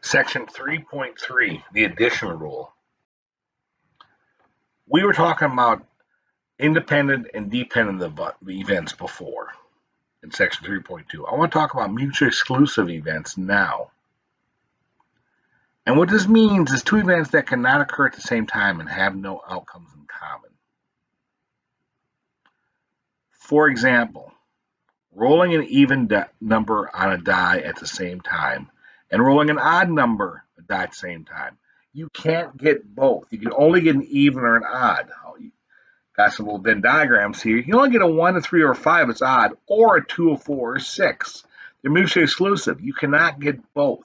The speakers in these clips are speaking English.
Section 3.3, the addition rule. We were talking about independent and dependent events before in section 3.2. I want to talk about mutually exclusive events now. And what this means is two events that cannot occur at the same time and have no outcomes in common. For example, rolling an even number on a die at the same time and rolling an odd number die at the same time. You can't get both. You can only get an even or an odd. Got some little Venn diagrams here. You can only get a 1, a 3, or a 5, it's odd, or a 2, a 4, or 6. They're mutually exclusive. You cannot get both.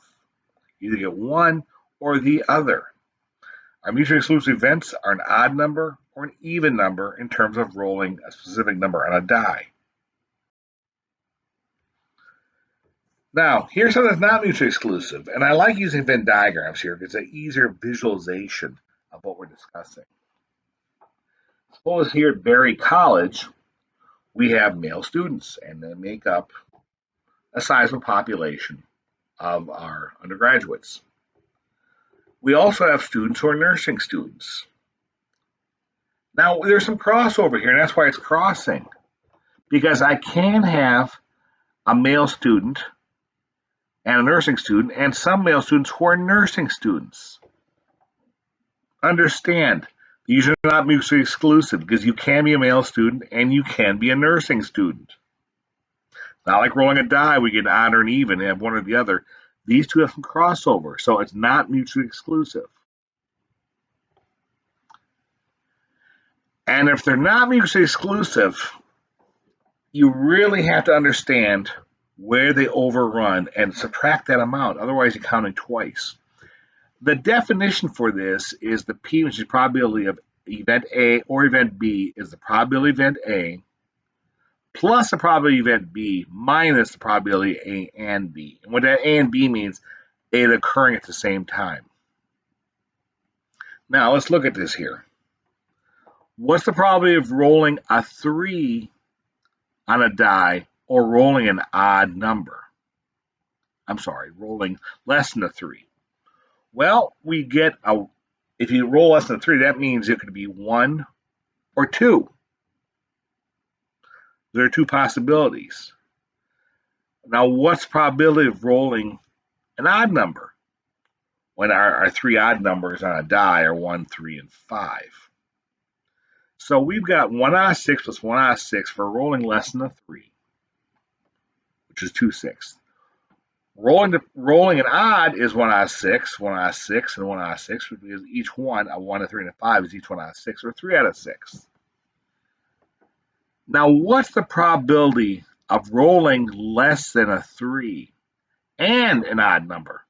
You either get one or the other. Our mutually exclusive events are an odd number or an even number in terms of rolling a specific number on a die. Now, here's something that's not mutually exclusive, and I like using Venn diagrams here because it's an easier visualization of what we're discussing. Suppose here at Berry College, we have male students, and they make up a sizable population of our undergraduates. We also have students who are nursing students. Now, there's some crossover here, and that's why it's crossing, because I can have a male student and a nursing student, and some male students who are nursing students. Understand, these are not mutually exclusive because you can be a male student and you can be a nursing student. Not like rolling a die, we get an odd or an even and have one or the other. These two have some crossover, so it's not mutually exclusive. And if they're not mutually exclusive, you really have to understand where they overrun and subtract that amount. Otherwise, you're counting twice. The definition for this is the P, which is probability of event A or event B, is the probability of event A plus the probability of event B minus the probability A and B. And what that A and B means, it occurring at the same time. Now, let's look at this here. What's the probability of rolling a 3 on a die or rolling an odd number? I'm sorry, rolling less than a 3. Well, we get if you roll less than 3, that means it could be 1 or 2. There are two possibilities. Now, what's the probability of rolling an odd number when our 3 odd numbers on a die are 1, 3, and 5? So we've got 1 out of 6 plus 1 out of 6 for rolling less than a 3, which is 2/6. Rolling an odd is 1 out of 6, 1 out of 6, and 1 out of 6, because each one, a 1, a 3, and a 5 is each 1 out of 6, or 3 out of 6. Now, what's the probability of rolling less than a 3 and an odd number?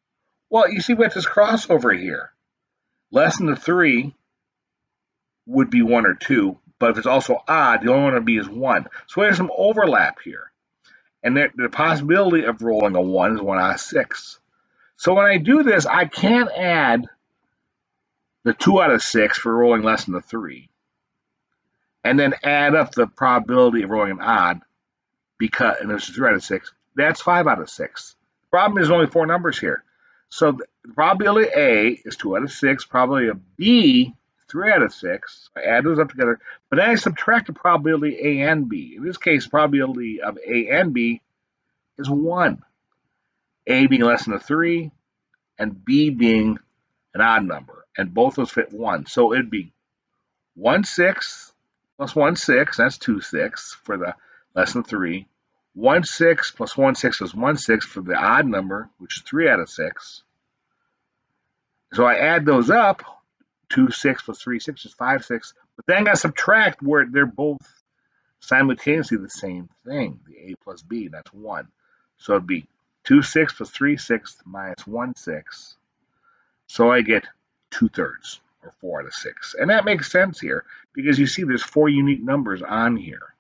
Well, you see we have this crossover here. Less than a 3 would be 1 or 2, but if it's also odd, the only one to be is 1. So there's some overlap here. And the possibility of rolling a 1 is 1 out of 6. So when I do this, I can't add the 2 out of 6 for rolling less than a 3, and then add up the probability of rolling an odd, and there's 3 out of 6. That's 5 out of 6. The problem is only 4 numbers here. So the probability A is 2 out of 6, probability of B 3 out of 6. I add those up together, but then I subtract the probability A and B. In this case, probability of A and B is 1. A being less than a 3, and B being an odd number, and both those fit 1. So it'd be 1/6 plus 1/6, that's 2/6 for the less than 3. 1/6 plus 1/6 is 1/6 for the odd number, which is 3 out of 6. So I add those up. 2/6 plus 3/6 is 5/6, but then I subtract where they're both simultaneously the same thing, the A plus B, that's 1. So it'd be 2/6 plus 3/6 minus 1/6. So I get 2/3, or 4 out of 6. And that makes sense here, because you see there's 4 unique numbers on here.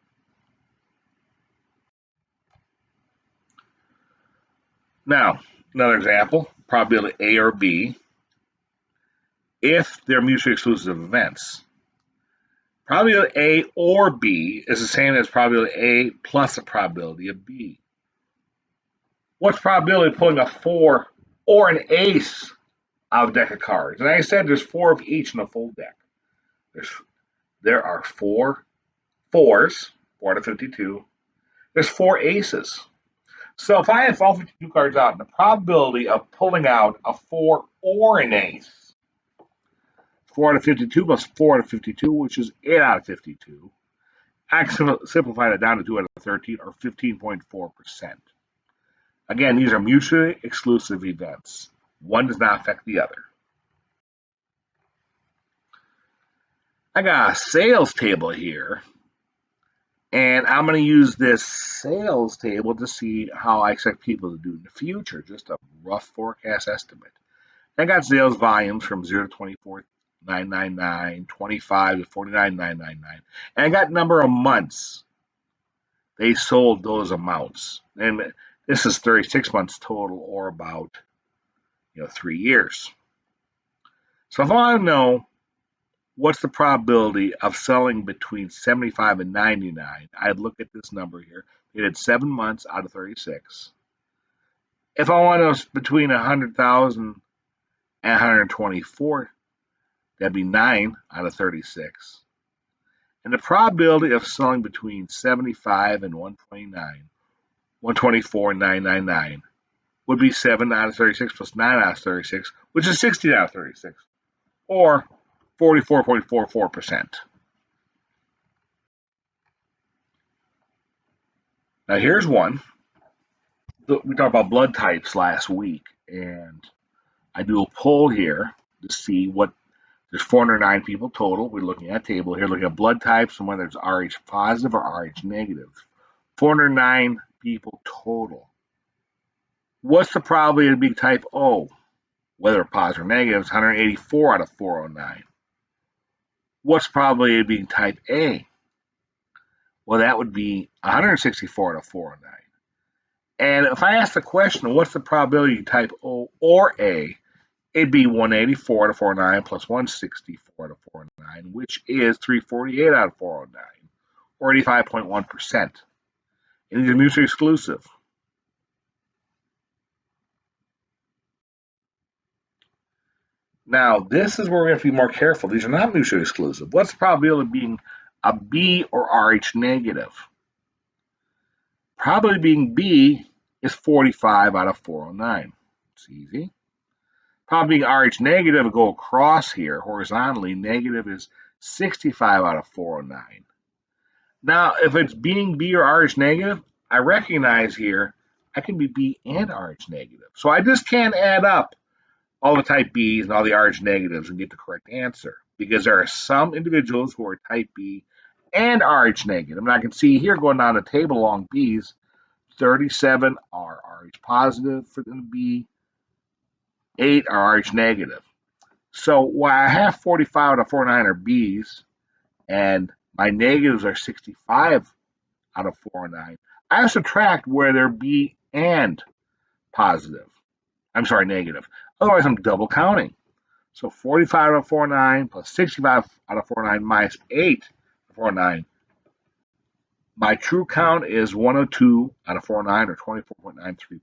Now, another example, probability A or B, if they're mutually exclusive events. Probability A or B is the same as probability A plus the probability of B. What's the probability of pulling a 4 or an ace out of a deck of cards. And I said there's 4 of each in a full deck. There's there are 4 fours, 4 out of 52. There's 4 aces. So if I have all 52 cards out, the probability of pulling out a 4 or an ace, 4 out of 52 plus 4 out of 52, which is 8 out of 52. I can simplify that down to 2 out of 13, or 15.4%. Again, these are mutually exclusive events. One does not affect the other. I got a sales table here, and I'm going to use this sales table to see how I expect people to do in the future, just a rough forecast estimate. I got sales volumes from 0 to 24,999, 25 to 49,999, and I got number of months they sold those amounts. And this is 36 months total, or about 3 years. So if I want to know what's the probability of selling between 75 and 99, I'd look at this number here. It had 7 months out of 36. If I want to know between 100,000 and 124, that'd be 9 out of 36. And the probability of selling between 75 and 129, 124 and 999 would be 7 out of 36 plus 9 out of 36, which is 16 out of 36, or 44.44%. Now here's one. We talked about blood types last week, and I do a poll here to see what. There's 409 people total. We're looking at a table here, looking at blood types and whether it's Rh positive or Rh negative. 409 people total. What's the probability of being type O? Whether positive or negative is 184 out of 409. What's the probability of being type A? Well, that would be 164 out of 409. And if I ask the question, what's the probability of type O or A? It'd be 184 out of 409 plus 164 out of 409, which is 348 out of 409, or 85.1%. And these are mutually exclusive. Now, this is where we have to be more careful. These are not mutually exclusive. What's the probability of being a B or Rh negative? Probability of being B is 45 out of 409. It's easy. Probability being Rh negative, go across here horizontally, negative is 65 out of 409. Now, if it's being B or Rh negative, I recognize here I can be B and Rh negative. So I just can't add up all the type Bs and all the Rh negatives and get the correct answer, because there are some individuals who are type B and Rh negative. And I can see here going down the table along Bs, 37 are Rh positive for the B, 8 are Rh negative. So while I have 45 out of 49 are Bs and my negatives are 65 out of 409, I subtract where they're B and positive. I'm sorry, negative. Otherwise, I'm double counting. So 45 out of 409 plus 65 out of 409 minus 8 out of 409. My true count is 102 out of 409, or 24.93%.